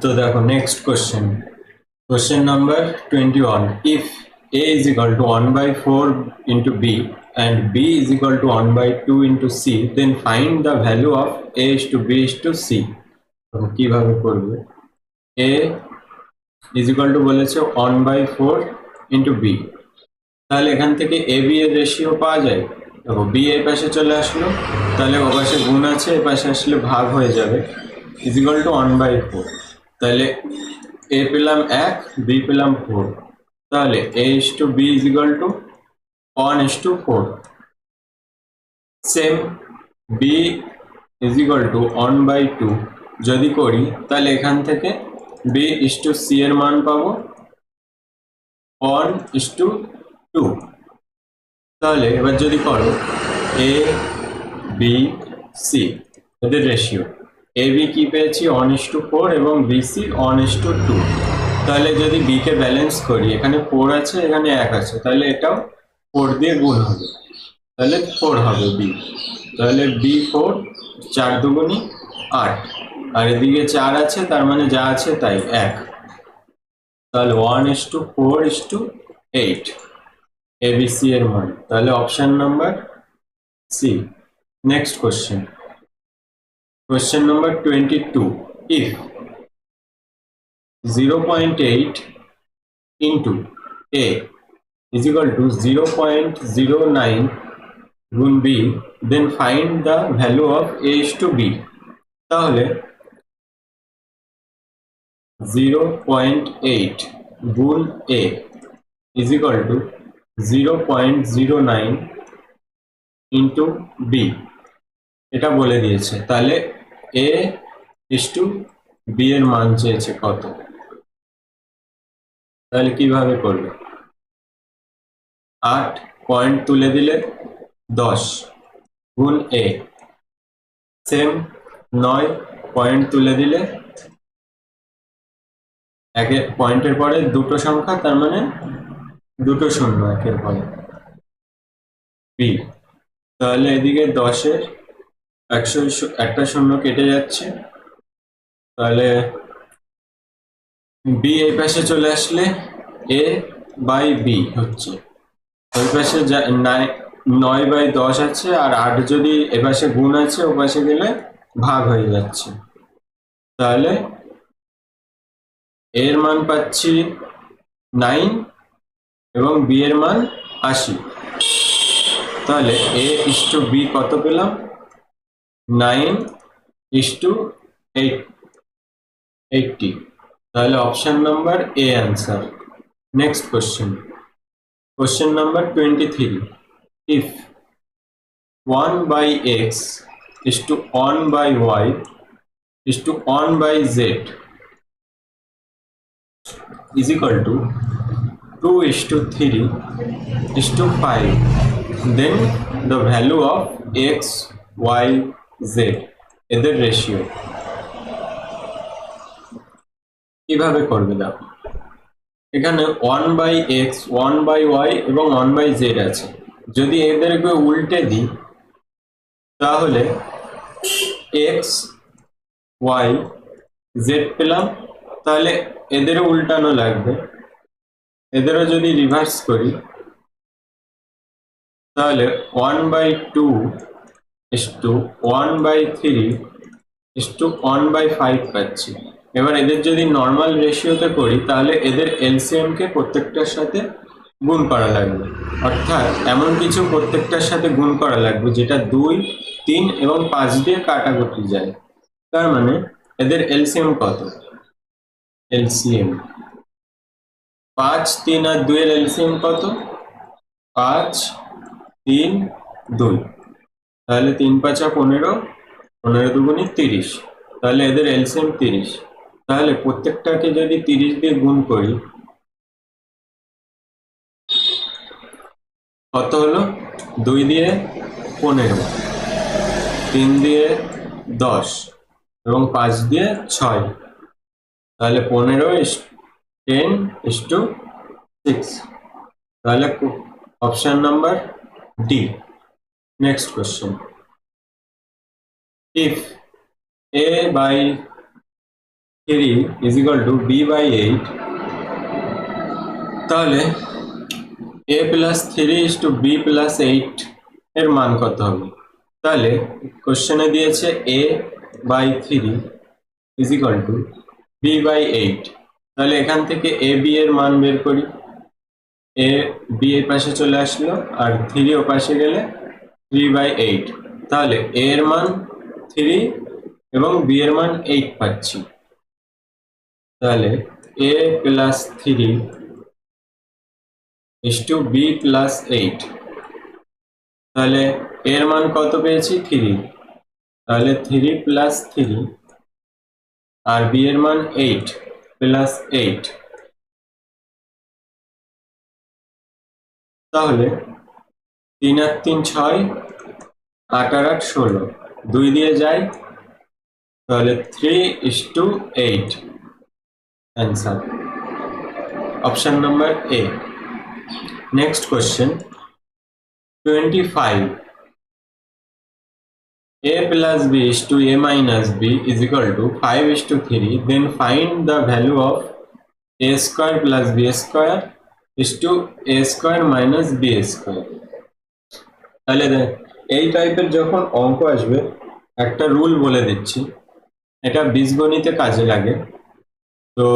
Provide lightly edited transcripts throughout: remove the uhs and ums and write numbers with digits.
तो देखो next question number 21। If a is equal to 1 by 4 into b and b is equal to 1 by 2 into c, then find the value of a is to b is to c। तो কিভাবে করবে? a is equal to বলেছে 1 by 4 into b, তাহলে এখান থেকে a b এর ratio পাওয়া যায়। দেখো b এই পাশে চলে আসলো, তাহলে ও পাশে গুণ আছে, এই পাশে আসলে ভাগ হয়ে যাবে, is equal to 1 by 4। তাহলে a পেলাম 1, b পেলাম 4, তাহলে a is to b is equal to 1 is to 4। Same b is equal to 1 by 2 যদি করি, তাহলে এখান থেকে b is to c এর মান পাবো 1 is to 2। তাহলে এবার যদি করো a b c এদের রেশিও, a b কি পেয়েছি 1 is to 4 এবং b c 1 is to 2। তাহলে যদি b কে ব্যালেন্স করি, এখানে 4 আছে এখানে 1 আছে, তাহলে এটাও 4 দিয়ে গুণ হবে, তাহলে 4 হবে b। তাহলে b 4, 4 দুগুণী 8, আর এদিকে 4 আছে, তার মানে যা আছে তাই 1। তাহলে 1 is to 4 is to 8 abc এর মান, তাহলে option number C. Next question number 22। If 0.8 into a is equal to 0.09 গুণ b, then find the value of a is to b। তাহলে 0.8 গুণ a is equal to 0.09 into b, এটা বলে দিয়েছে। তাহলে a is to b এর মান চেয়েছে কত, তাহলে কিভাবে করবে? 8 পয়েন্ট তুলে দিলে 10 গুণ a, সেম 9 পয়েন্ট তুলে দিলে একের পয়েন্টের পরে দুটো সংখ্যা, তার মানে দুটো শূন্য একের পরে b। তাহলে এদিকে 10-এর 100 একটা শূন্য কেটে যাচ্ছে, তাহলে b এই পাশে চলে আসলে a বাই b হচ্ছে, ওই পাশে 9 বাই 10 আছে, আর 8 যদি এ পাশে গুণ আছে ও পাশে গেলে ভাগ হয়ে যাচ্ছে, তাহলে a এর মান পাচ্ছি 9 এবং b এর মান 80। তাহলে a is to b কত পেলাম? 9 is to 80। তাহলে option number A answer. Next question number 23। If 1 by x is to 1 by y is to 1 by z is equal to 2 is to 3 is to 5, then the value of x y z এদের ratio কিভাবে করবে? দেখো এখানে 1 by x 1 by y এবং 1 by z আছে, যদি এদেরকে উল্টে দিই তাহলে x y z পেলাম, তাহলে এদেরও উল্টানো লাগবে, এদেরও যদি রিভার্স করি তাহলে 1 by 2 is to 1 by 3 is to 1 by 5 পাচ্ছি। এবার এদের যদি নর্মাল রেশিওতে করি, তাহলে এদের এলসিএম কে প্রত্যেকটার সাথে গুণ করা লাগবে, অর্থাৎ এমন কিছু প্রত্যেকটার সাথে গুণ করা লাগবে যেটা 2, 3 এবং 5 দিয়ে কাটাকুটি যায়। তার মানে এদের এলসিএম কত? এলসিএম 5, 3 আর 2 এর এলসিএম কত? 5, 3, 2, তাহলে 3 5 15, 15 দুগুণী 30, তাহলে এদের এলসিএম 30। তাহলে প্রত্যেকটাকে যদি 30 দিয়ে গুণ করি কত হলো? 2 দিয়ে 15, 3 দিয়ে 10 এবং 5 দিয়ে 6, তাহলে 15 is 10 is to 6, তাহলে option number d. Next question. If a by 3 is equal to b by 8, তাহলে a plus 3 is to b plus 8 এর মান কত হবে? তাহলে কোশ্চেনে দিয়েছে a by 3 is equal to b by 8, তাহলে এখান থেকে a b এর মান বের করি। a b এর পাশে চলে আসলো আর 3 ও পাশে গেলে 3/8, তাহলে a এর মান 3 এবং b এর মান 8 পাচ্ছি। তাহলে a plus 3 is to b plus 8, তাহলে এর মান কত পেয়েছি? 3, তাহলে 3 প্লাস 3 আর বি এর মান 8 প্লাস 8, তাহলে 3 আর 3 6, 8 আর 8 16, 2 দিয়ে যায়, তাহলে 3:8 answer, option number A. Next question 25, a plus b is to a minus b is equal to 5:3, then find the value of a square plus b square is to a square minus b square। তাহলে এই টাইপের যখন অঙ্ক আসবে একটা rule বলে দিচ্ছি, এটা বীজগণিতে কাজে লাগে। তো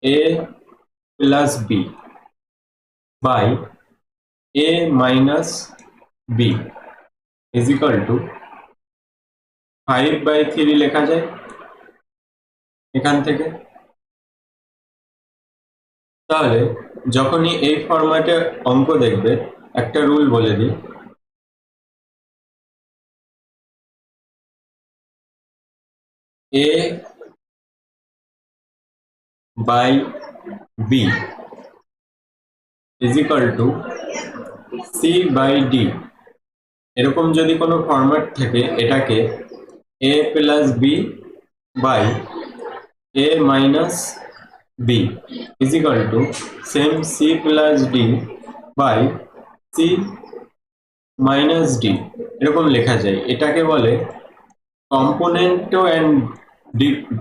a plus b by a minus b is equal to 5/3 লেখা যায় এখান থেকে। তাহলে যখনই এই ফরম্যাটে অঙ্ক দেখবে একটা রুল বলে দিই, a by b is equal to c by d, এরকম যদি কোনো ফরম্যাট থাকে এটাকে a plus b by a minus b is equal to same c plus d by c minus d এরকম লেখা যায়। এটাকে বলে componendo and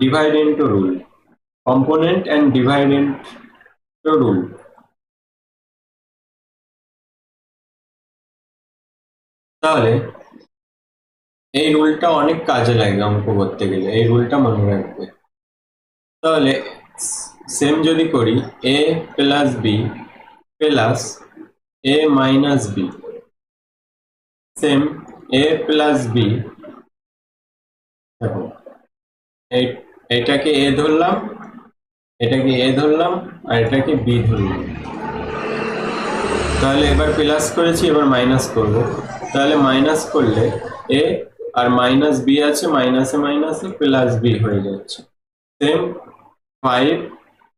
dividendo rule, component and dividendo rule. তাহলে এই রুলটা অনেক কাজে লাগে অঙ্ক করতে গেলে, এই রুলটা মনে রাখবে। তাহলে সেম যদি করি a plus b plus a minus b, same a plus b, দেখো এটাকে a ধরলাম, এটাকে a ধরলাম আর এটাকে b ধরলাম। তাহলে এবার প্লাস করেছি, এবার মাইনাস করব। তাহলে মাইনাস করলে a আর মাইনাস b আছে, মাইনাসে মাইনাসে প্লাস b হয়ে যাচ্ছে। সেম 5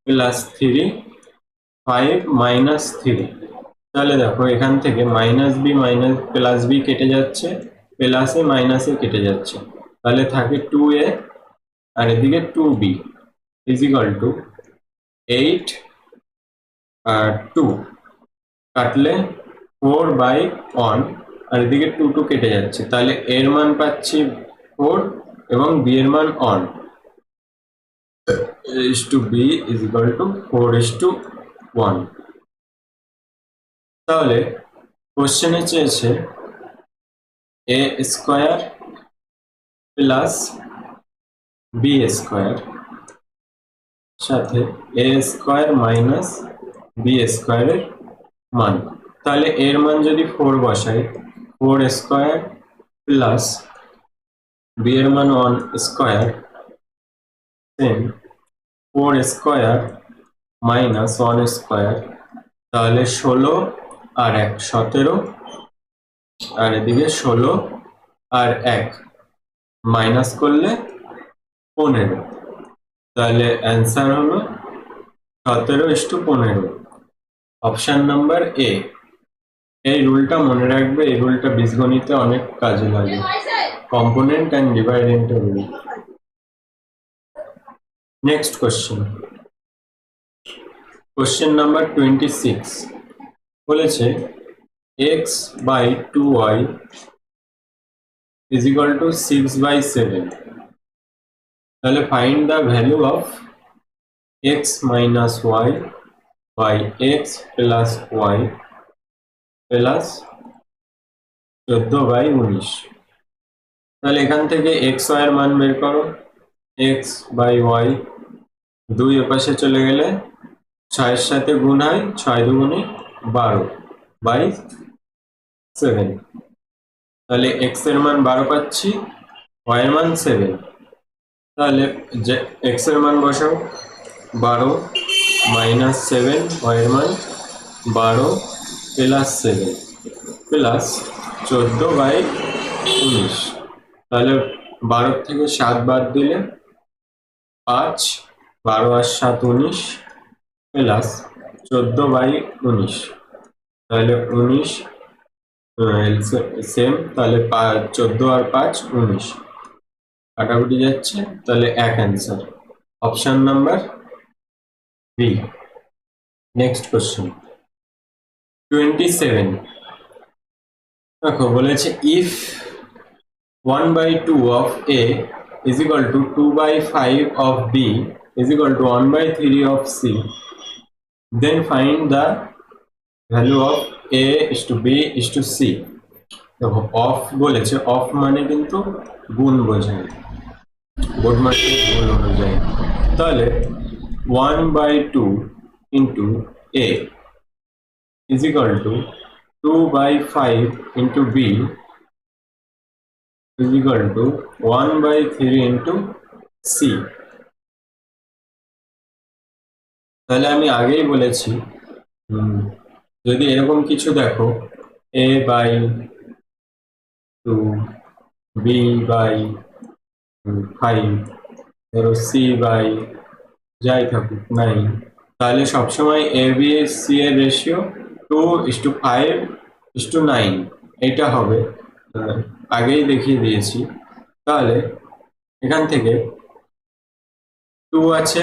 প্লাস 3, 5 মাইনাস 3, তাহলে দেখো এখান থেকে minus b minus plus b কেটে যাচ্ছে, প্লাসে মাইনাসে কেটে যাচ্ছে, তাহলে থাকে 2a আর এদিকে 2b ইজ ইকুয়াল টু 8 আর 2 কাটলে 4/1 আর এদিকে 2 কেটে যাচ্ছে, তাহলে এর মান পাচ্ছি 4 এবং b এর মান 1 is to b is equal to 4:1। তাহলে কোশ্চেনে চেয়েছে a square plus b square সাথে a স্কয়ার মাইনাস বি স্কয়ারের মান। তাহলে এর মান যদি 4 বসাই, 4 স্কয়ার প্লাস বি এর মান 1 square, same 4 square minus 1 square, তাহলে 16 আর 1 17, আর এদিকে 16 আর 1 মাইনাস করলে 15, তাহলে অ্যান্সার হলো 17:15, অপশন নাম্বার এ। এই রুলটা মনে রাখবে, এই রুলটা বীজগণিতে অনেক কাজে লাগে, component and dividend rule. Next question, question number 26 বলেছে x by 2y is equal to 6/7, তাহলে find the value of x minus y by x plus y plus 14/19। তাহলে এখান থেকে x y এর মান বের করো। x বাই ওয়াই 2 এপাশে চলে গেলে 6 এর সাথে গুণ হয়, 6 দুগুণে 12/7। তাহলে x এর মান 12 পাচ্ছি, y এর মান 7। তাহলে যে x এর মান বসাও 12 মাইনাস 7, y এর মান 12 প্লাস 7 প্লাস 14/19। তাহলে 12 থেকে 7 বাদ দিলে 5, 12 আর 7 19 প্লাস 14/19। তাহলে 19 সেম, তাহলে 14 আর 5 19 কাটাকুটি যাচ্ছে, তাহলে এক answer option number B. Next question 27। দেখো বলেছে if 1/2 of A is equal to 2/5 of B is equal to 1/3 of C, then find the value of A is to B is to C। দেখো of বলেছে, of মানে কিন্তু গুণ বোঝায়, board মার্কের গুণ অনুযায়ী। তাহলে 1/2 into A is equal to 2/5 into B is equal to 1/3 into C। তাহলে আমি আগেই বলেছি যদি এরকম কিছু দেখো A/2, B/5, ধরো C/ যাই থাকুক 9, তাহলে সবসময় A/B/C এর রেশিও 2:5:9 এটা হবে, আগেই দেখিয়ে দিয়েছি। তাহলে এখান থেকে 2 আছে,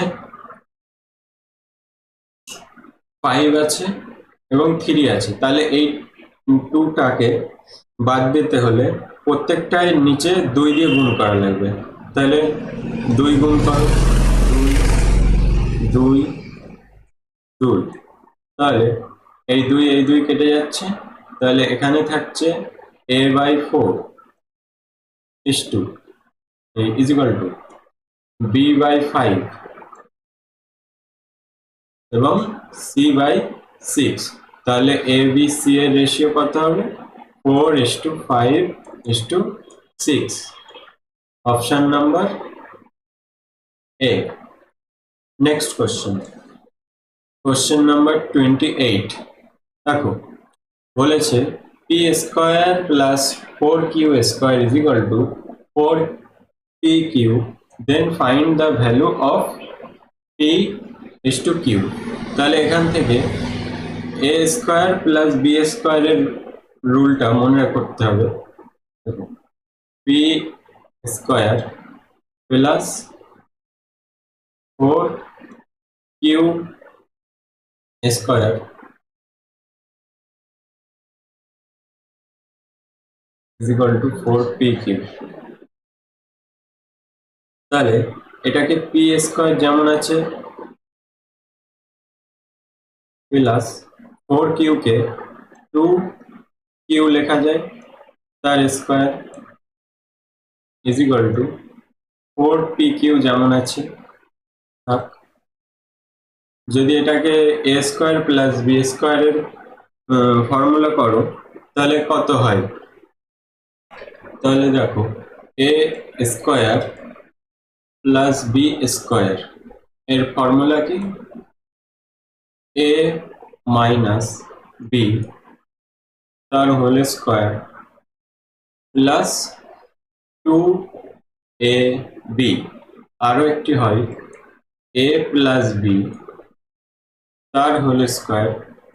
5 আছে এবং 3 আছে। তাহলে এই 2টাকে বাদ দিতে হলে প্রত্যেকটাই নিচে 2 দিয়ে গুণ করা লাগবে। তাহলে 2 গুণ করো, 2 2, তাহলে এই 2 কেটে যাচ্ছে। তাহলে এখানে থাকছে A/4 is equal to B/5 এবং C/6। তাহলে A/B/C এর রেশিও কত হবে? 4:5:6। Option number A. Next question number 28। দেখো বলেছে p² plus 4q² is equal to 4pq, then find the value of p is to q। তাহলে এখান থেকে a² plus b² এর রুলটা মনে করতে হবে। p² plus 4q² is equal to 4pq। তাহলে এটাকে p² যেমন আছে প্লাস 4q কে 2q লেখা যায় তার square is equal to 4pq যেমন আছে থাক। যদি এটাকে a² plus b² এর ফর্মুলা করো তাহলে কত হয়? তাহলে দেখো a² plus b² এর ফর্মুলা কি? a minus b তার হোল স্কয়ার প্লাস 2ab, আরো একটি হয় a plus b তার হোল স্কয়ার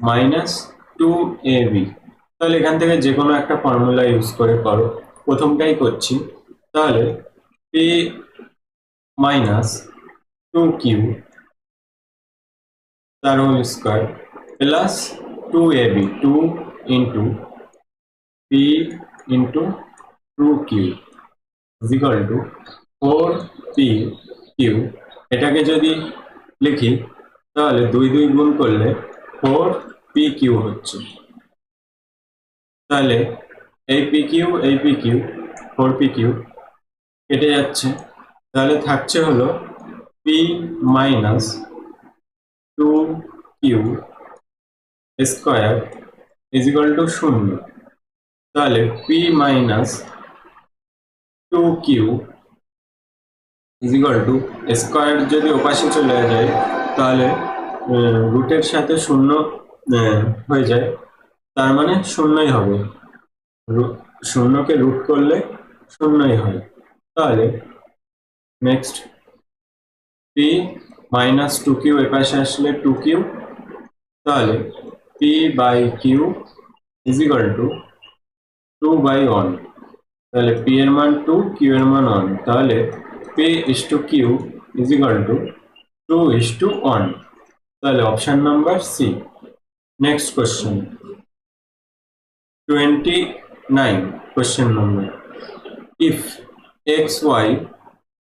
মাইনাস 2ab। তাহলে এখান থেকে যে কোনো একটা ফর্মুলা ইউজ করে করো, প্রথমটাই করছি। তাহলে p মাইনাস 2q তার whole square plus 2ab, 2 into p into 2q is equal to 4p Q, এটাকে যদি লিখি তাহলে 2 গুণ করলে 4p3 হচ্ছে। তাহলে এই pq 4p3 কেটে যাচ্ছে, তাহলে থাকছে হলো p minus 2q square is equal two 0। তাহলে p minus 2q is equal two square যদি ওপাশে চলে যায় তাহলে রুটের সাথে 0 হয়ে যায়, তার মানে 0ই হবে। 0কে রুট করলে 0ই হয়। তাহলে নেক্সট p মাইনাস 2q এপাশে আসলে 2q, তাহলে p by q is equal to 2/1। তাহলে p এর মান 2, q এর মান 1, তাহলে p is to q is equal to 2:1। তাহলে option number C. Next question 29 question number, if xy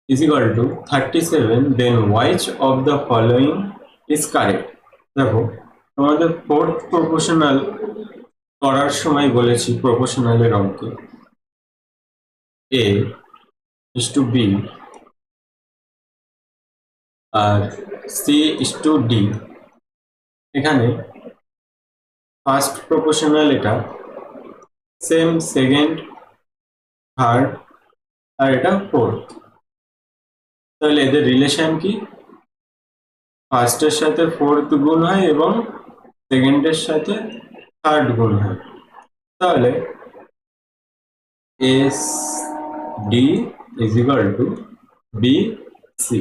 is equal to 37 then which of the following is correct? দেখো আমাদের fourth proportional করার সময় বলেছি প্রপোর্শনালের অঙ্কে a is to b আর c is to d। এখানে first proportional এটা, same second, third আর এটা ফোর্থ। তাহলে এদের রিলেশন কি? ফার্স্টের সাথে ফোর্থ গুণ হয় এবং সেকেন্ডের সাথে থার্ড গুণ হয়। তাহলে S D is equal to B C.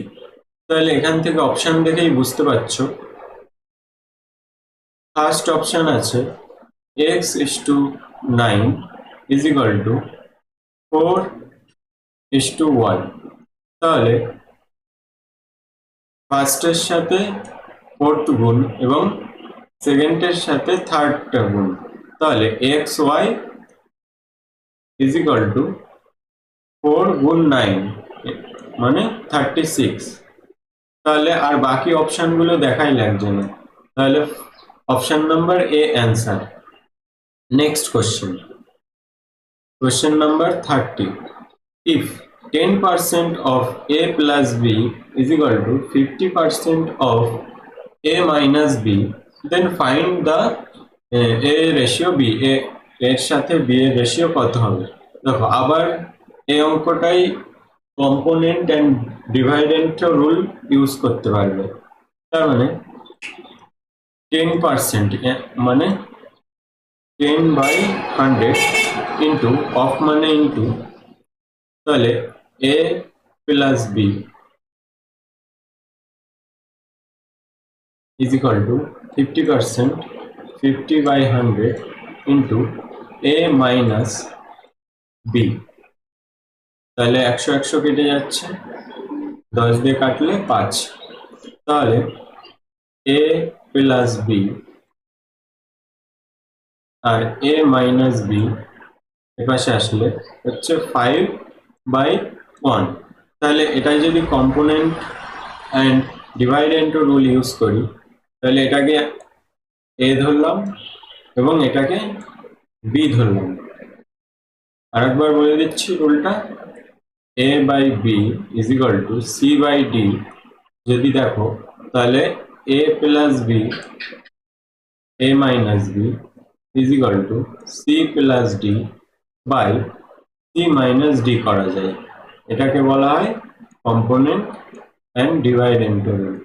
তাহলে এখান থেকে অপশন দেখেই বুঝতে পারছো, ফার্স্ট অপশন আছে x is to 9 is equal to 4 is to 1। তাহলে ফার্স্টের সাথে ফোর্থ গুণ এবং সেকেন্ডের সাথে থার্ডটা গুণ, তাহলে xy is equal to 4 গুণ 9 মানে 36। তাহলে আর বাকি অপশনগুলো দেখাই লাগছে না, তাহলে option number A answer. Next question, question number 30, if 10% of a plus b is equal to 50% of a minus b then find the a ratio b, এর সাথে b এর রেশিও কত হবে। দেখো আবার এই অঙ্কটাই component and dividend rule use করতে পারবে। তার মানে 10% মানে 10/100 ইন্টু অফ মানে ইন্টু, তাহলে a plus b is equal to 50%, 50/100 into a minus b। তাহলে 100 কেটে যাচ্ছে, 10 দিয়ে কাটলে 5। তাহলে a প্লাস b আর a মাইনাস b এপাশে আসলে হচ্ছে 5/1। তাহলে এটাই যদি component and dividend rule use করি, তাহলে এটাকে a ধরলাম এবং এটাকে b ধরলাম। আরেকবার বলে দিচ্ছি রুলটা, a by b is equal to c by d। যদি দেখো তাহলে a plus b, a minus b is equal to c plus d by c minus d করা যায়। এটাকে বলা হয় কম্পোনেন্ট অ্যান্ড ডিভাইডেন্ট রুল।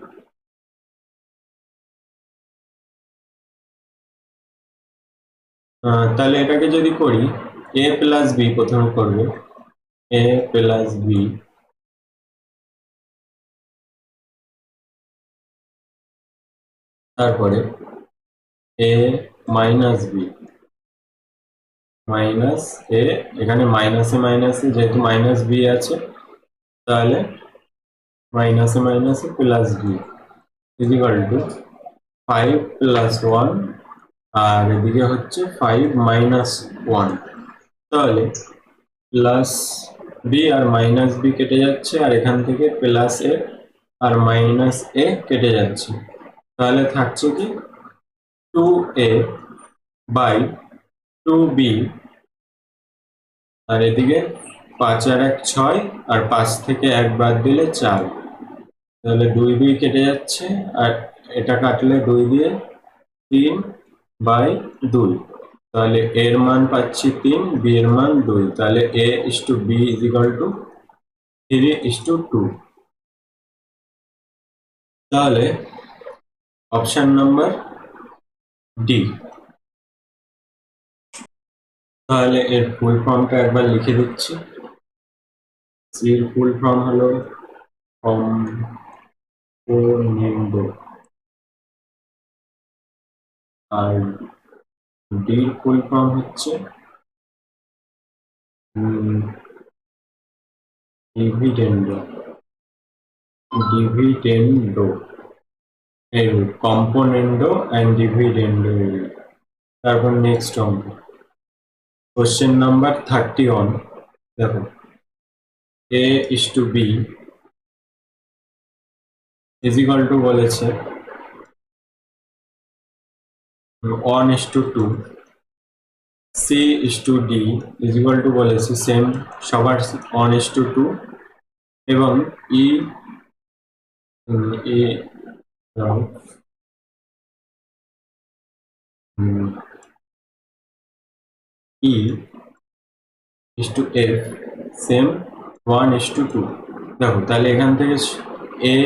তাহলে এটাকে যদি করি, a প্লাস b প্রথমে করবে, a প্লাস b তারপরে a minus b minus a, এখানে মাইনাসে মাইনাসে যেহেতু মাইনাস b আছে তাহলে মাইনাসে মাইনাসে plus b is equal two 5 plus 1 আর এদিকে হচ্ছে 5 মাইনাস 1, তাহলে প্লাস বি আর মাইনাস বি কেটে যাচ্ছে, আর এখান থেকে প্লাস এ আর মাইনাস এ কেটে যাচ্ছে, তাহলে থাকছে কি 2a বাই 2b, আর এদিকে 5 আর 1 6, আর 5 থেকে 1 বাদ দিলে 4, তাহলে 2 কেটে যাচ্ছে, আর এটা কাটলে 2 দিয়ে 3 বাই 2, তাহলে এর মান পাচ্ছি 3, বি এর মান 2, তাহলে a is to b is equal to 3:2। তাহলে অপশন নাম্বার ডি। তাহলে এর ফুল ফর্মটা একবার লিখে দিচ্ছি। সি এর ফুল ফর্ম হলো কম্পোনেন্ডো, আর ডি এর ফুল ফর্ম হচ্ছে ডিভিডেন্ডো। এই কম্পোনেন্ডো অ্যান্ড ডিভিডেন্ডো। তারপর নেক্সট অঙ্ক, কোশ্চেন নাম্বার 31। দেখো, a is to b is equal to বলেছে 1:2, c is to d is equal to বলেছে সেম সবার 1:2, এবং e e e is to f same 1:2। দেখো, তাহলে এখান থেকে a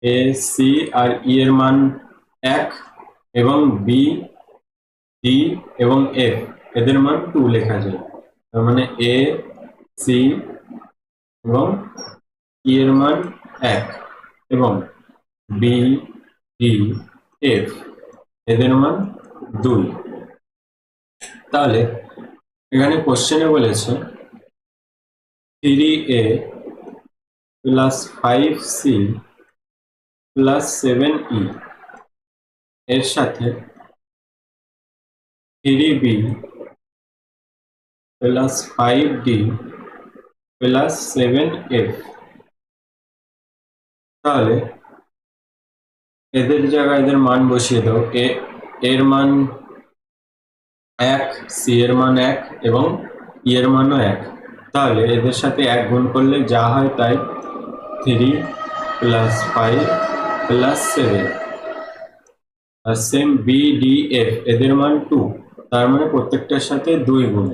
a c R e এর মান 1, এবং b d এবং f এদের মান 2 লেখা যায়। তার মানে a c এবং e এর মান 1, এবং b d f এদের মান 2। তাহলে এখানে কোশ্চেনে বলেছে 3a plus 5c plus 7e এর সাথে 3b plus 5d plus 7f। তাহলে এদের জায়গায় এদের মান বসিয়ে দাও। এর মান 1, সি এর মান 1 এবং ই এর মানও 1। তাহলে এদের সাথে 1 গুণ করলে যা হয় তাই 3 প্লাস 5 প্লাস 7, আর সেম বি ডি এফ এদের মান 2, তার মানে প্রত্যেকটার সাথে 2 গুণ।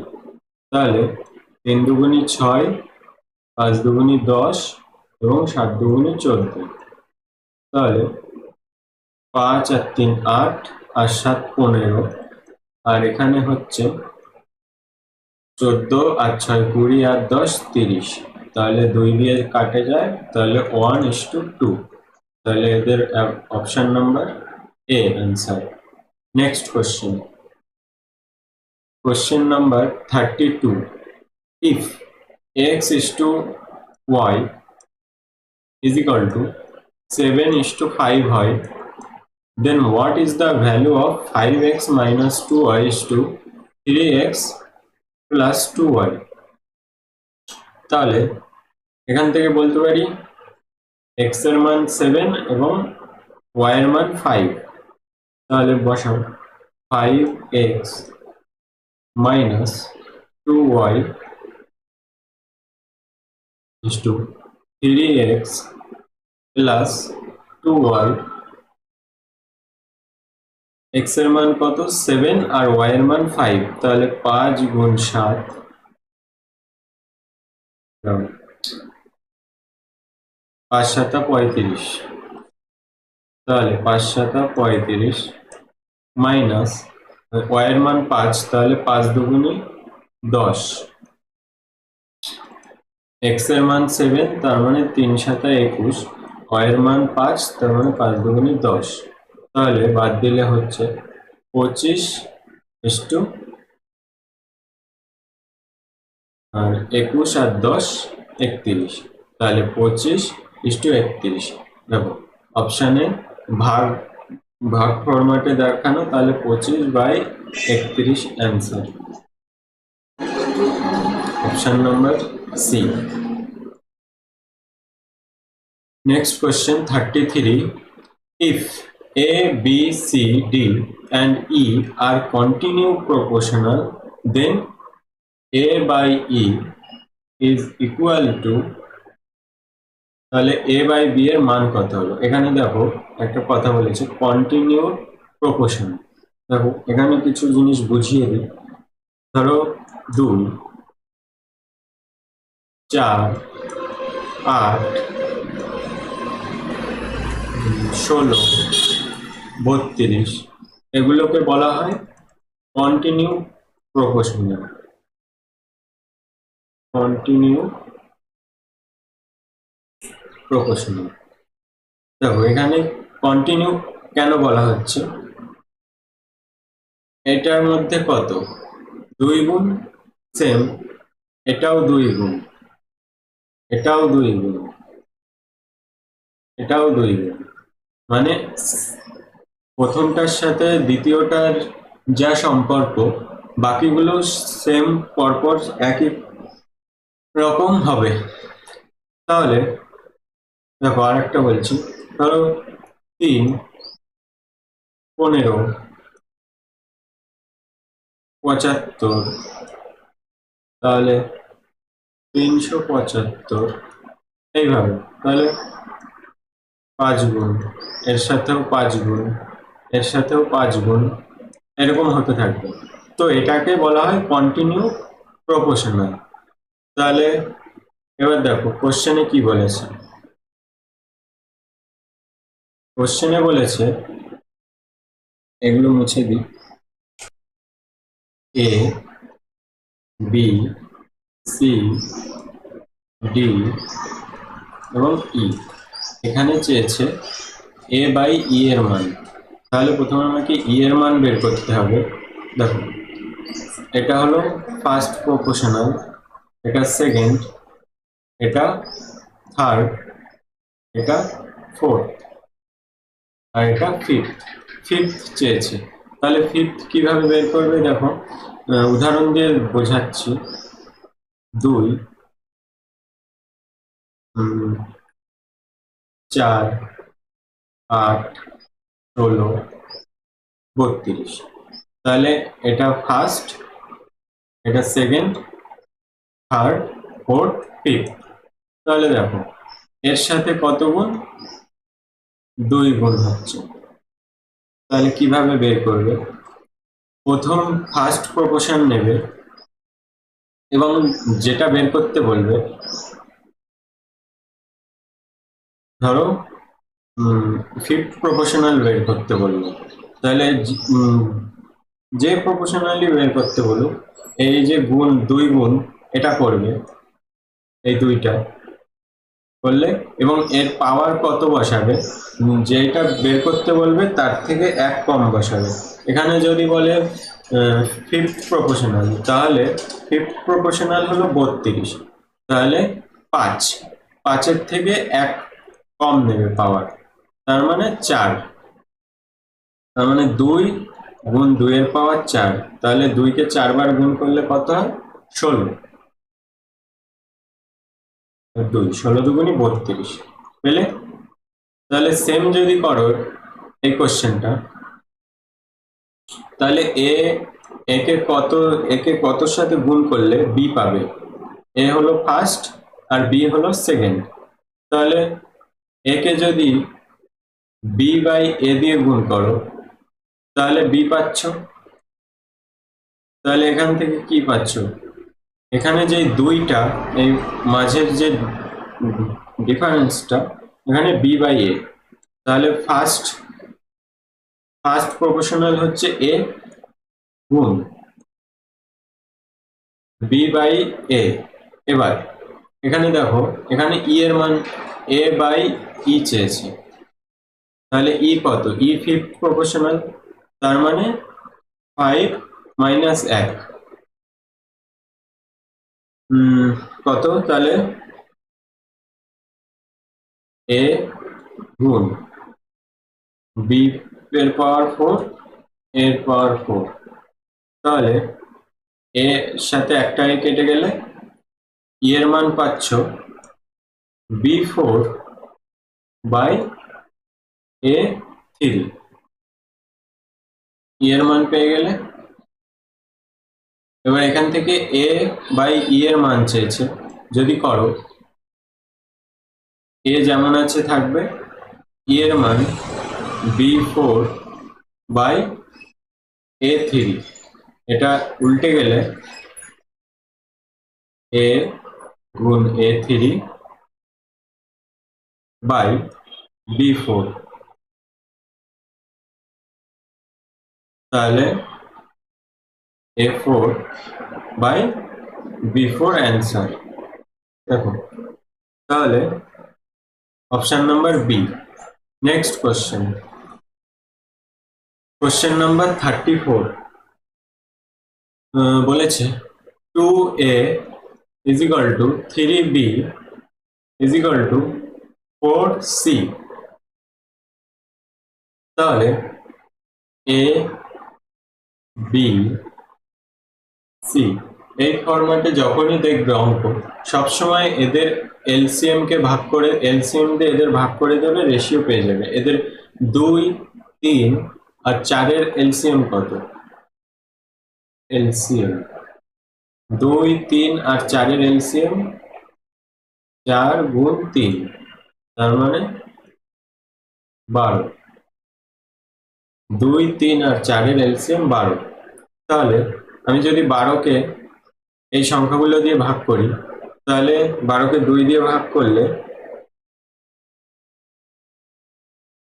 তাহলে 3 দুগুণী 6, 5 দুগুণী 10 এবং 7 দুগুণী 14। তাহলে 5 আর 3 8, আর 7 15, আর এখানে হচ্ছে 14 আর 6 20, আর 10 30। তাহলে 2 দিয়ে কাটে যায়, তাহলে 1:2। তাহলে এদের option number A answer. Next question, question number 32। If x is to y is equal to 7:5 হয়, then what is the value of 5x minus 2y is to 3x plus 2y? তাহলে এখান থেকে বলতে পারি x এর মান 7 এবং y এর মান 5। তাহলে বসাও 5x minus 2y is to 3x plus 2y। x এর মান কত 7 আর y এর মান 5, তাহলে 5 গুণ 7, 5 7 35। তাহলে 5 7 35 মাইনাস y এর মান 5, তাহলে 5 দুগুণী 10, x এর মান 7, তার মানে 3 7 21, y এর মান 5, তার মানে 5 দুগুণী 10। তাহলে বাদ দিলে হচ্ছে 25 ইস্টু আর 21 আর 10 31। তাহলে 25 ইস্টু 31। দেখো অপশানে ভাগ ফরম্যাটে দেখানো, তাহলে 25/31 answer. Option number C. Next question 33. If A, B, C, D and E are continue proportional, then A by E is equal to, তাহলে A by B এর মান কত হলো? এখানে দেখো একটা কথা বলেছে কন্টিনিউ প্রপোর্শন। দেখো এখানে কিছু জিনিস বুঝিয়ে দিই। ধরো 2, 4, 8, 16, 32 এগুলোকে বলা হয় কন্টিনিউ প্রপোর্শনাল। Continue proportional. দেখো এখানে কন্টিনিউ কেন বলা হচ্ছে, এটার মধ্যে কত 2 গুণ সেম, এটাও 2 গুণ, এটাও 2 গুণ, এটাও 2 গুণ, মানে প্রথমটার সাথে দ্বিতীয়টার যা সম্পর্ক বাকিগুলো সেম পরপর একই রকম হবে। তাহলে দেখো আরেকটা বলছি, ধরো 3, 15, 75, তাহলে 375 এইভাবে, তাহলে 5 গুণ, এর সাথেও 5 গুণ, এর সাথেও 5 গুণ, এরকম হতে থাকবে। তো এটাকে বলা হয় কন্টিনিউ প্রপোর্শনাল। তাহলে এবার দেখো কোশ্চেনে কি বলেছে, কোশ্চেনে বলেছে, এগুলো মুছে দিই, এ, বি, সি, ডি এবং ই। এখানে চেয়েছে এ বাই ই এর মান। তাহলে প্রথমে আমাকে ই এর মান বের করতে হবে। দেখো এটা হলো ফার্স্ট প্রপোর্শনাল, এটা সেকেন্ড, এটা থার্ড, এটা ফোর্থ, আর এটা ফিফথ। ফিফথ চেয়েছে, তাহলে ফিফথ কিভাবে বের করবে দেখো উদাহরণ দিয়ে বোঝাচ্ছি। 2, 4, 8, 16, 32। তাহলে এটা ফার্স্ট, এটা সেকেন্ড, থার্ড, ফোর্থ, ফিফথ। তাহলে দেখো এর সাথে কত গুণ, 2 গুণ হচ্ছে। তাহলে কিভাবে বের করবে, প্রথম ফার্স্ট প্রপোর্শন নেবে এবং যেটা বের করতে বলবে, ধরো ফিফথ প্রপোর্শনাল বের করতে বলবো, তাহলে যে প্রপোর্শনালি বের করতে বলুক এই যে গুণ 2 গুণ এটা করবে, এই দুইটা করলে এবং এর পাওয়ার কত বসাবে, যেটা বের করতে বলবে তার থেকে 1 কম বসাবে। এখানে যদি বলে ফিফথ প্রপোর্শনাল, তাহলে ফিফথ প্রপোর্শনাল হলো 32, তাহলে 5 এর থেকে 1 কম নেবে পাওয়ার, তার মানে 4। তার মানে 2 গুণ 2 এর পাওয়ার 4, তাহলে 2 কে 4 বার গুণ করলে কত হয়, 16। 16 দুগুণই 32 পেলে। তাহলে সেম যদি করো এই কোশ্চেনটা, তাহলে একে কতর সাথে গুণ করলে বি পাবে, এ হলো ফার্স্ট আর বি হলো সেকেন্ড। তাহলে একে যদি বি বাই এ দিয়ে গুণ করো তাহলে বি পাচ্ছ। তাহলে এখান থেকে কি পাচ্ছ, এখানে যে দুইটা এই মাঝের যে ডিফারেন্সটা, এখানে বি বাই এ, তাহলে ফার্স্ট প্রপোর্শনাল হচ্ছে এ গুণ বি বাই এ। এবার এখানে দেখো এখানে ই এর মান এ বাই ই চেয়েছে, তাহলে ই কত, ই ফিফথ প্রপোর্শনাল, তার মানে 5 মাইনাস 1 কত, তাহলে এ গুণ বি এর পাওয়ার 4 এর পাওয়ার 4, তাহলে এর সাথে একটা কেটে গেলে ই এর মান পাচ্ছ B4/A3। ই এর মান পেয়ে গেলে, এবার এখান থেকে A/E এর মান চেয়েছে, যদি করো এ যেমন আছে থাকবে, ই এর মান B4/A3, এটা উল্টে গেলে A গুণ A3/B4, তাহলে A4/B4 অ্যান্সার। দেখো, তাহলে option number B. Next question, question number 34 বলেছে 2A is equal to 3B is equal to 4C। তাহলে A B C এই ফরম্যাটে যখনই দেখবে অঙ্ক, সবসময় এদের এলসিএম কে ভাগ করে, এলসিএম দিয়ে এদের ভাগ করে দেবে, রেশিও পেয়ে যাবে। এদের 2, 3 আর 4 এর এলসিএম কত? এলসিএম 2, 3 আর 4 এর এলসিএম 4 গুণ 3, তার মানে 12। 2, 3 আর 4 এর এলসিএম 12। তাহলে আমি যদি 12কে এই সংখ্যাগুলো দিয়ে ভাগ করি, তাহলে 12কে 2 দিয়ে ভাগ করলে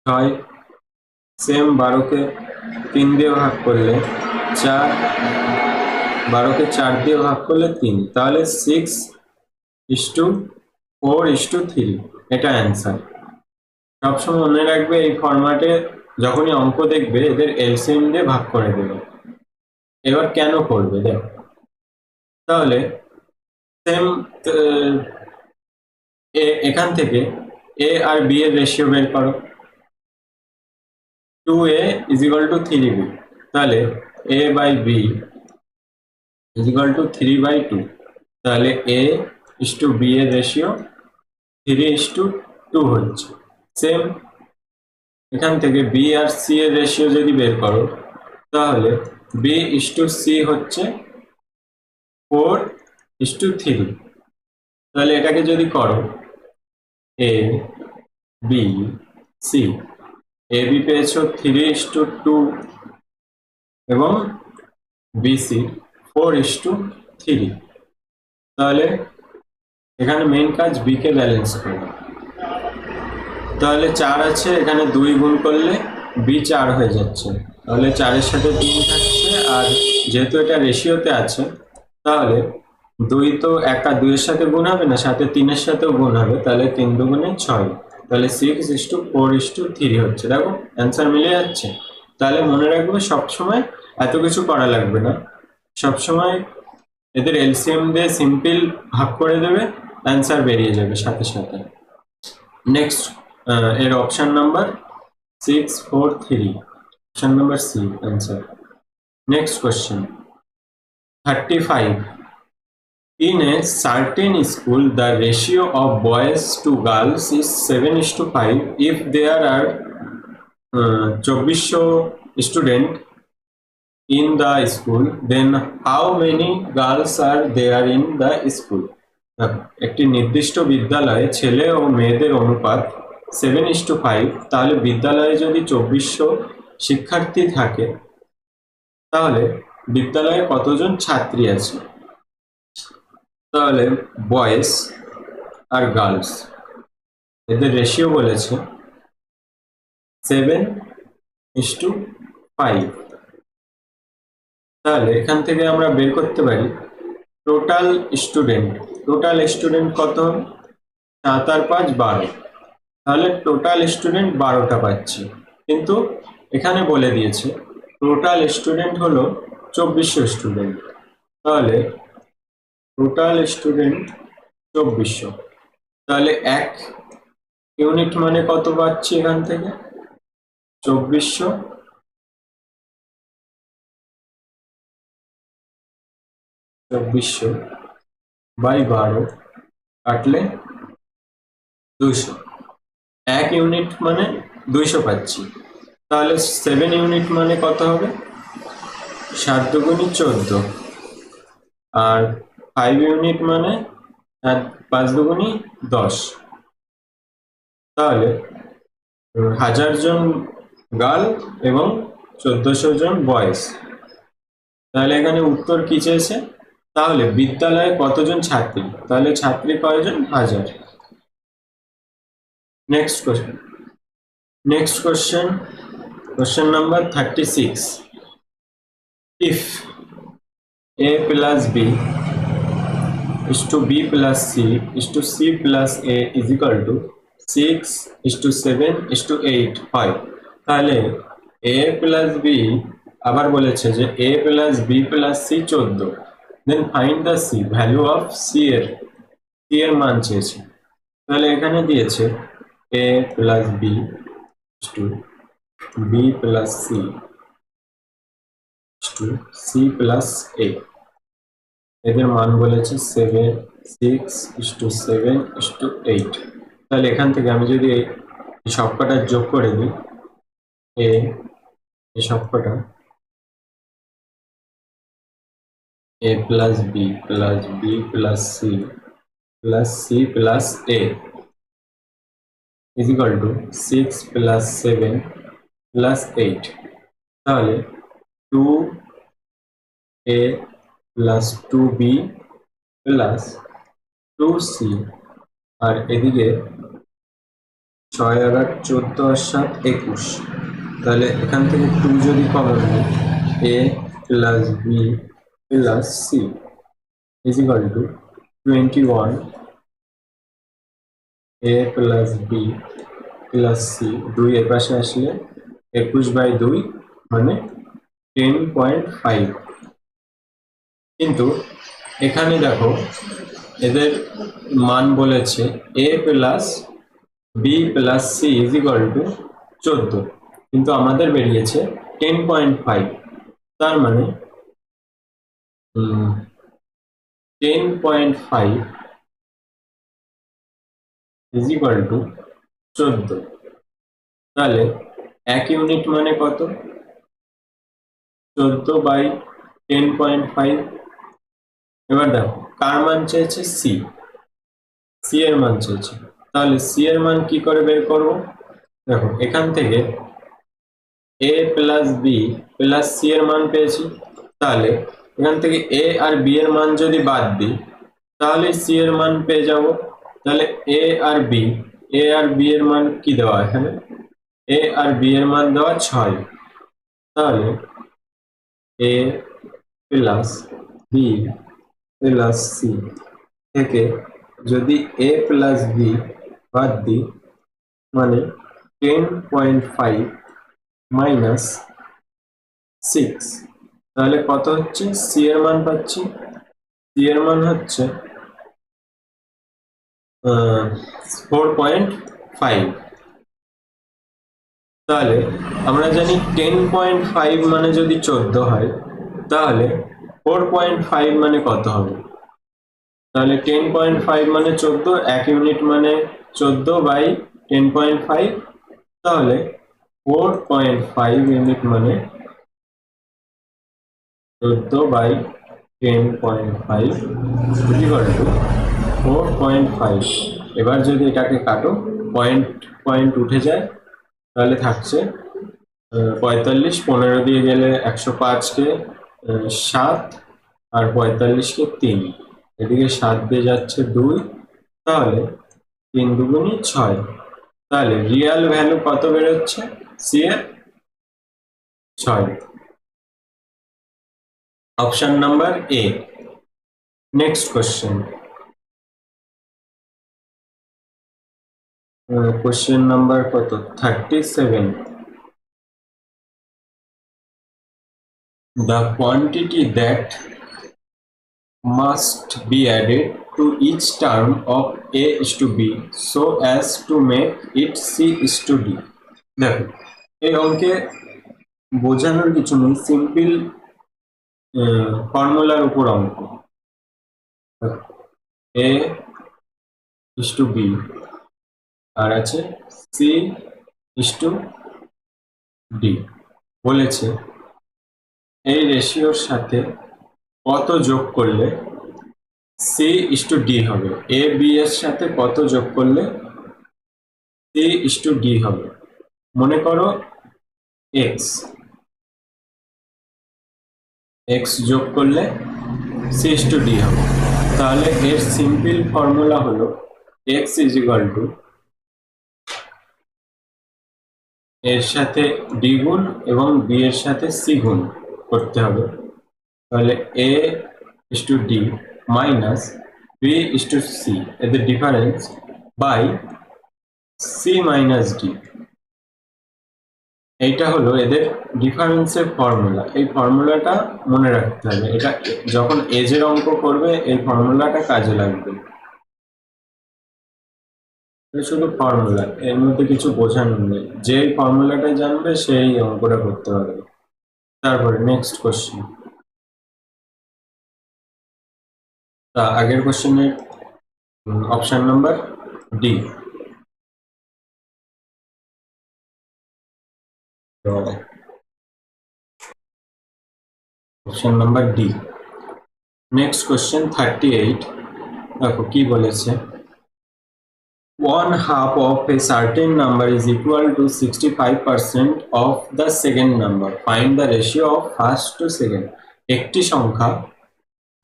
6, সেম 12কে 3 দিয়ে ভাগ করলে 4, 12কে 4 দিয়ে ভাগ করলে 3, তাহলে 6:4:3, এটা অ্যান্সার। সবসময় মনে রাখবে এই ফরম্যাটে যখনই অঙ্ক দেখবে এদের এলসিএম দিয়ে ভাগ করে দেবে। এবার কেন করবে দেখো, তাহলে সেম এখান থেকে এ আর বি এর রেশিও বের করো। 2A is equal to 3B, তাহলে A/B is equal to 3/2, তাহলে A:B এর রেশিও 3:2 হচ্ছে। সেম এখান থেকে B আর C এর রেশিও যদি বের করো, তাহলে B:C হচ্ছে 4:3। তাহলে এটাকে যদি করো A/B/C, AB পেয়েছো 3:2 এবং BC 4:3, তাহলে এখানে মেন কাজ বি কে ব্যালেন্স করা। তাহলে 4 আছে, এখানে 2 গুণ করলে বি 4 হয়ে যাচ্ছে, তাহলে 4 এর সাথে 3 থাকছে, আর যেহেতু এটা রেশিওতে আছে, তাহলে 2 তো 2 এর সাথে গুণ হবে না, সাথে 3 এর সাথেও গুণ হবে, তাহলে 3 দুগুণে 6, তাহলে 6:4:3 হচ্ছে। দেখো অ্যান্সার মিলে যাচ্ছে। তাহলে মনে রাখবে সবসময় এত কিছু করা লাগবে না, সবসময় এদের এলসিএম দিয়ে সিম্পল ভাগ করে দেবে, অ্যান্সার বেরিয়ে যাবে সাথে সাথে। নেক্সট এর option number 643, option number C answer. Next question 35, in a certain school the ratio of boys to girls is 7:5 if there are 2400 students in the school, then how many girls are there in the school? একটি নির্দিষ্ট বিদ্যালয়ে ছেলে ও মেয়েদের অনুপাত 7:5, তাহলে বিদ্যালয়ে যদি 2400 শিক্ষার্থী থাকে, তাহলে বিদ্যালয়ে কতজন ছাত্রী আছে? তাহলে বয়েজ আর গার্লস এদের রেশিও বলেছে 7:5। তাহলে এখান থেকে আমরা বের করতে পারি টোটাল স্টুডেন্ট। টোটাল স্টুডেন্ট কত? 7 আর 5 12, তাহলে টোটাল স্টুডেন্ট 12টা পাচ্ছি, কিন্তু এখানে বলে দিয়েছে টোটাল স্টুডেন্ট হলো 2400 স্টুডেন্ট, তাহলে টোটাল স্টুডেন্ট 2400, তাহলে 1 ইউনিট মানে কত পাচ্ছি এখান থেকে? 2400 বাই 12 কাটলে 200, 1 ইউনিট মানে 200 পাচ্ছি, তাহলে 7 ইউনিট মানে কত হবে? 7 দুগুণি 14, আর 5 ইউনিট মানে 5 দুগুণি 10, তাহলে 1000 জন গার্ল এবং 1400 জন বয়েজ। তাহলে এখানে উত্তর কি চেয়েছে? তাহলে বিদ্যালয়ে কতজন ছাত্রী? তাহলে ছাত্রী কয়জন? 1000। Next question, question number 36. If a plus b is to b plus c is to c plus a is equal to 6 is to 7 is to 8 হয়, তাহলে a plus b আবার বলেছে যে a plus b plus c 14, then find the c value of c এর মান চেয়েছে। তাহলে এখানে দিয়েছে a plus b is to b plus c is to c plus a, এদের মান বলেছে 7, 6:7:8। তাহলে এখান থেকে আমি যদি এই সবকটা যোগ করে দিই, এই সবকটা a plus b plus b plus c plus c plus a is equal to 6 plus 7 plus 8, তাহলে 2a plus 2b plus 2c, আর এদিকে 6 আর 8 14 আর 7 21, তাহলে এখান থেকে 2 যদি কমন নিই, a plus b plus c is equal to 21, a plus b plus c, 2 এর পাশে আসলে 21/2 মানে 10.5। কিন্তু এখানে দেখো এদের মান বলেছে a plus b plus c is equal to 14, কিন্তু আমাদের বেরিয়েছে 10.5, তার মানে 10.5 is equal to 14, তাহলে 1 ইউনিট মানে কত? 14/10.5। এবার দেখো কার মান চেয়েছে? সি এর মান চেয়েছে, তাহলে সি এর মান কি করে বের করব? দেখো এখান থেকে a plus b plus c এর মান পেয়েছি, তাহলে এখান থেকে a আর b এর মান যদি বাদ দিই তাহলে c এর মান পেয়ে যাব। তাহলে a আর b এর মান কি দেওয়া? এখানে a আর b এর মান দেওয়া 6, তাহলে a plus b plus c থেকে যদি a plus b বাদ দিই মানে 10.5 minus 6, তাহলে কত হচ্ছে? সি এর মান পাচ্ছি, সি এর মান হচ্ছে 4.5। তাহলে আমরা জানি 10.5 মানে যদি 14 হয়, তাহলে 4.5 মানে কত হবে? তাহলে 10.5 মানে 14, 1 ইউনিট মানে 14/10.5, তাহলে 4.5 ইউনিট মানে 14/10.5 ইকুয়াল টু 4.5। এবার যদি এটাকে কাটো, পয়েন্ট উঠে যায়, তাহলে থাকছে 45, 15 দিয়ে গেলে 105কে 7 আর 45কে 3, এদিকে 7 দিয়ে যাচ্ছে 2, তাহলে 3 দুগুণি 6, তাহলে রিয়েল ভ্যালু কত বেরোচ্ছে সি এর? 6। Option number A. Next question, question number কত? 37। The quantity that must be added to each term of a is to b so as to make it c is to d। দেখো এই অঙ্কে বোঝানোর কিছু নেই, simple ফর্মুলার উপর অঙ্ক। a is to B, আর আছে সি ইস টু ডি। বলেছে এই রেশিওর সাথে কত যোগ করলে সি ইস টু ডি হবে, এ বি এর সাথে কত যোগ করলে সি ইস টু ডি হবে। মনে করো এক্স, এক্স যোগ করলে সি ইস টু ডি হবে। তাহলে এর সিম্পল ফর্মুলা হলো এক্স ইজ ইকুয়াল টু এর সাথে ডি গুণ এবং বি এর সাথে সি গুণ করতে হবে। তাহলে A is to D minus B is to C, এদের difference, by C minus D. এইটা হলো এদের ডিফারেন্সের ফর্মুলা। এই ফর্মুলাটা মনে রাখতে হবে, এটা যখন এজের অঙ্ক করবে এই ফর্মুলাটা কাজে লাগবে। শুধু ফর্মুলা, এর মধ্যে কিছু বোঝানো নেই, যে ফর্মুলাটা জানবে সেই অঙ্কটা করতে পারবে। তারপরে নেক্সট কোশ্চেন। তা আগের কোশ্চেনের option number D. Option number d. Next question 38। দেখো কি বলেছে, 1/2 of a certain number is equal to 65% of the second number. Find the ratio of first to second. একটি সংখ্যা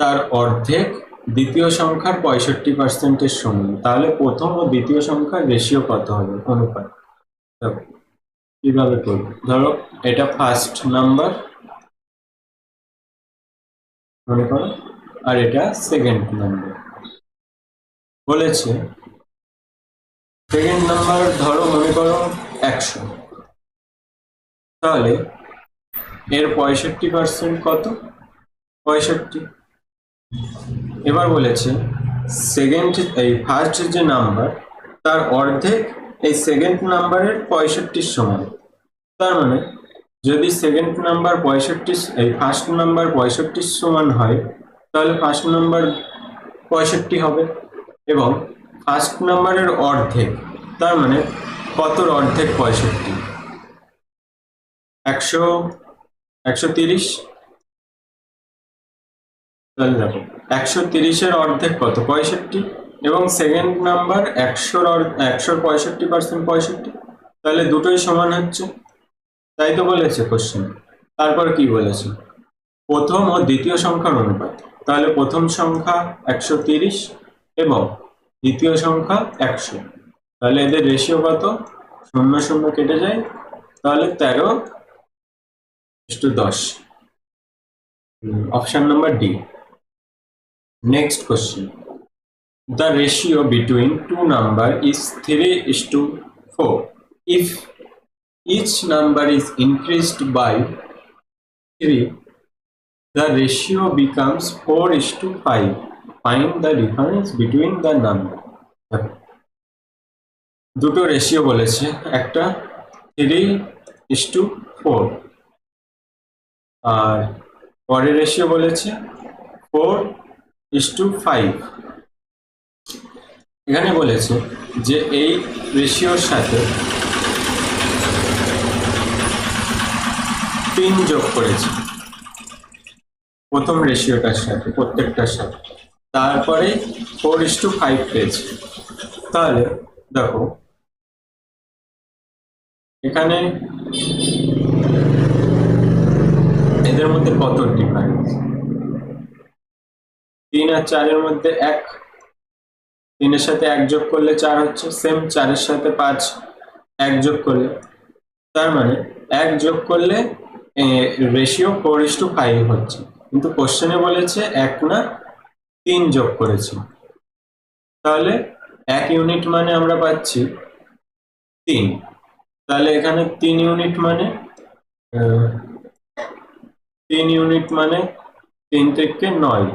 তার অর্ধেক দ্বিতীয় সংখ্যার 65%-এর সমান, তাহলে প্রথম ও দ্বিতীয় সংখ্যার রেশিও কত হবে, অনুপাত। কিভাবে করবো, ধরো এটা ফার্স্ট নাম্বার মনে করো, আর এটা সেকেন্ড নাম্বার। বলেছে সেকেন্ড নাম্বার ধরো মনে করো 100, তাহলে এর 65% কত, 65। এবার বলেছে সেকেন্ড, এই ফার্স্ট যে নাম্বার তার অর্ধেক এই সেকেন্ড নাম্বারের 65 সমান। তার মানে যদি সেকেন্ড নাম্বার 65, এই ফার্স্ট নাম্বার 65 সমান হয়, তাহলে ফার্স্ট নাম্বার 65 হবে। এবং ফার্স্ট নাম্বারের অর্ধেক, তার মানে কতর অর্ধেক 65, 130। তাহলে দেখো 130-এর অর্ধেক কত, 65, এবং সেকেন্ড নাম্বার 100-র 65%, 65, তাহলে দুটোই সমান হচ্ছে, তাই তো বলেছে কোশ্চেন। তারপর কি বলেছে, প্রথম ও দ্বিতীয় সংখ্যার অনুপাত। তাহলে প্রথম সংখ্যা 130 এবং দ্বিতীয় সংখ্যা 100, তাহলে এদের রেশিও কত, 0 0 কেটে যায়, তাহলে 13:10। Option number d. Next question, the ratio between two number is 3:4. If each number is increased by 3, the ratio becomes 4:5. Find the difference between the number. দুটো রেশিও বলেছে, একটা 3:4 আর পরের রেশিও বলেছে 4:5। এখানে বলেছে যে এই রেশিওর সাথে 3 যোগ করেছে প্রথম রেশিওটার সাথে, প্রত্যেকটার সাথে, তারপরে 4:5 পেয়েছে। তাহলে দেখো এখানে এদের মধ্যে কত ডিফারেন্স, 3 আর 4-এর মধ্যে 1, 3-এর সাথে 1 যোগ করলে 4 হচ্ছে, সেম 4-এর সাথে 5 1 যোগ করলে, তার মানে 1 যোগ করলে রেশিও 4:5 হচ্ছে। কিন্তু কোশ্চেনে বলেছে 1 না 3 যোগ করেছে, তাহলে 1 ইউনিট মানে আমরা পাচ্ছি 3। তাহলে এখানে 3 ইউনিট মানে 3 ইউনিট মানে 3 থেকে 9,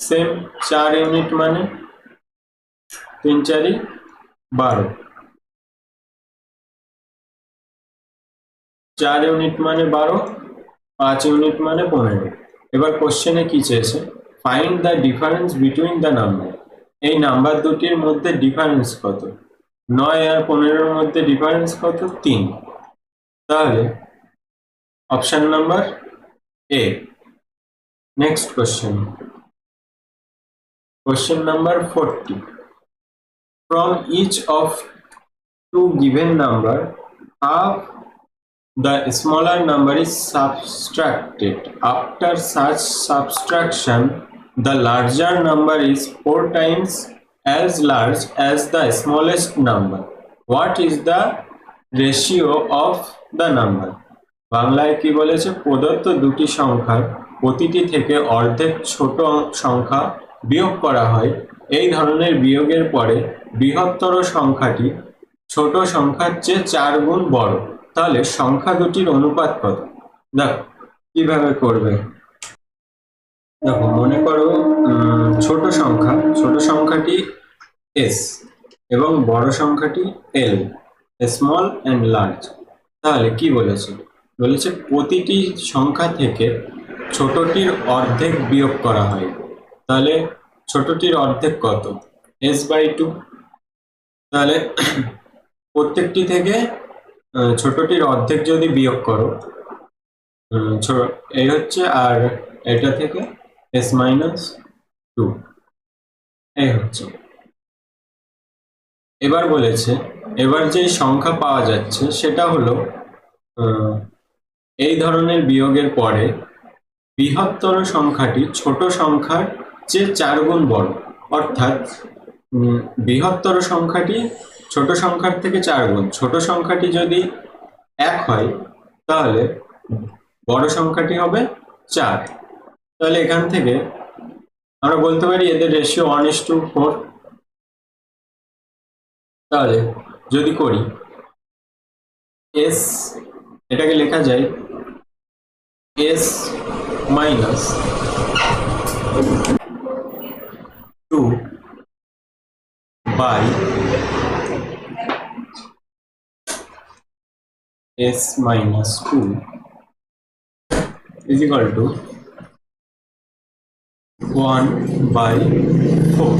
সেম 4 ইউনিট মানে 3 4 12, 4 ইউনিট মানে 12, 5 ইউনিট মানে 15। এবার কোশ্চেনে কি চেয়েছে, find the difference between the number. এই নাম্বার দুটির মধ্যে ডিফারেন্স কত? 9 আর 15-র মধ্যে ডিফারেন্স কত? 3। তাহলে option number A. Next question, question number 40। From each of two given number, half the smaller number is subtracted. After such subtraction, the larger number is 4 times as large as the smallest number. What is the ratio of the number? বাংলায় কি বলেছে? প্রদত্ত দুটি সংখ্যার প্রতিটি থেকে অর্ধেক ছোট সংখ্যা বিয়োগ করা হয়, এই ধরনের বিয়োগের পরে বৃহত্তর সংখ্যাটি ছোট সংখ্যার চেয়ে 4 গুণ বড়, তাহলে সংখ্যা দুটির অনুপাত কত? দেখো কিভাবে করবে। দেখো মনে করো ছোট সংখ্যাটি এস এবং বড় সংখ্যাটি এল, স্মল অ্যান্ড লার্জ। তাহলে কি বলেছে? বলেছে প্রতিটি সংখ্যা থেকে ছোটটির অর্ধেক বিয়োগ করা হয়। তাহলে ছোটটির অর্ধেক কত? s/2। তাহলে প্রত্যেকটি থেকে ছোটটির অর্ধেক যদি বিয়োগ করো, এই হচ্ছে, আর এটা থেকে s-2 এই হচ্ছে। এবার বলেছে এবার যে সংখ্যা পাওয়া যাচ্ছে সেটা হলো এই ধরনের বিয়োগের পরে বৃহত্তর সংখ্যাটি ছোট সংখ্যার চেয়ে 4 গুণ বড়, অর্থাৎ বৃহত্তর সংখ্যাটি ছোট সংখ্যার থেকে 4 গুণ। ছোট সংখ্যাটি যদি 1 হয় তাহলে বড় সংখ্যাটি হবে 4। তাহলে এখান থেকে আমরা বলতে পারি এদের রেশিও 1:4। তাহলে যদি করি s, এটাকে লেখা যায় s minus 2 by s minus 2 is equal to 1/4।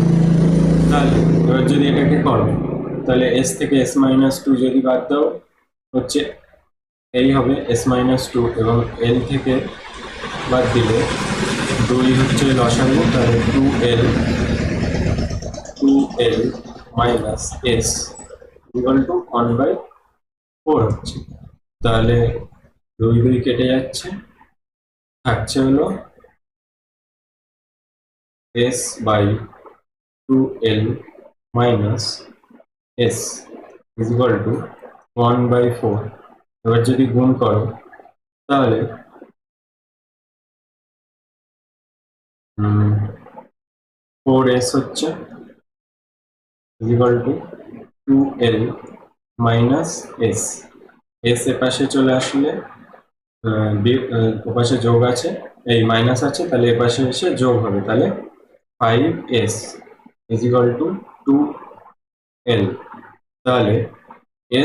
তাহলে এবার যদি এটাকে করো তাহলে s থেকে s-2 যদি বাদ দাও হচ্ছে এই হবে s-2, এবং l থেকে বাদ দিলে 2 হচ্ছে লসাগু, তাহলে 2l minus s equal to 1/4 হচ্ছে। তাহলে 2 কেটে যাচ্ছে, থাকছে হলো s/2l minus s is equal to 1/4। এবার যদি গুণ করো তাহলে 4s হচ্ছে is equal to 2l minus s। s এর পাশে চলে আসলে ওপাশে যোগ আছে, এই মাইনাস আছে, তাহলে এ পাশে এসে যোগ হবে, তাহলে 5s is equal to 2l। তাহলে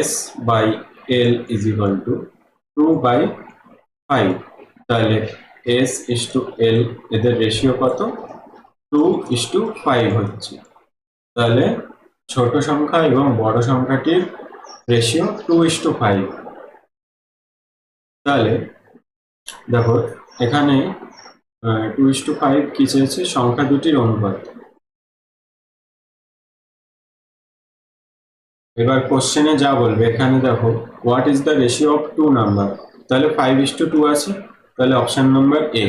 s/l is equal to 2/5। তাহলে s/l এদের রেশিও কত? 2:5 হচ্ছে। তাহলে ছোট সংখ্যা এবং বড় সংখ্যাটির রেশিও 2:5। তাহলে দেখো এখানে 2:5 কি চেয়েছে? সংখ্যা দুটির অনুপাত। এবার কোশ্চেনে যা বলবে এখানে দেখো what is the ratio of two number, তাহলে 5:2 আছে, তাহলে অপশন নাম্বার এ।